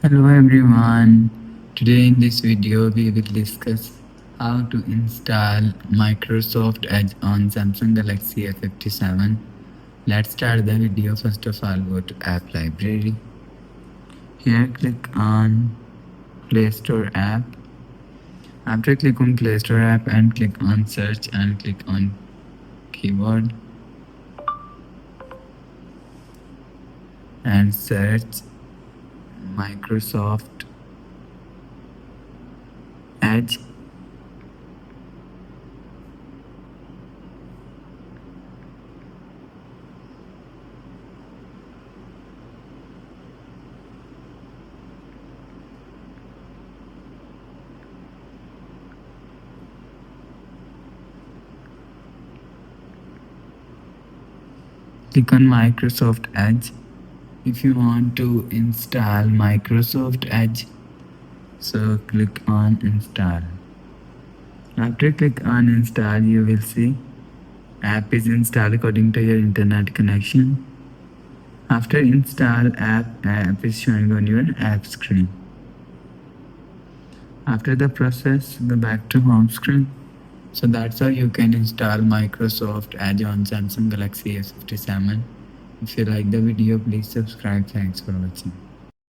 Hello everyone. Today in this video we will discuss how to install Microsoft Edge on Samsung Galaxy A57. Let's start the video. First of all, go to App Library. Here click on Play Store app. After click on Play Store app and click on search and click on keyboard and search Microsoft Edge. Click on Microsoft Edge. If you want to install Microsoft Edge, so click on install. After click on install, you will see app is installed according to your internet connection. After install app is showing on your app screen. After the process, go back to home screen. So that's how you can install Microsoft Edge on Samsung Galaxy S57. If you like the video, please subscribe. Thanks for watching.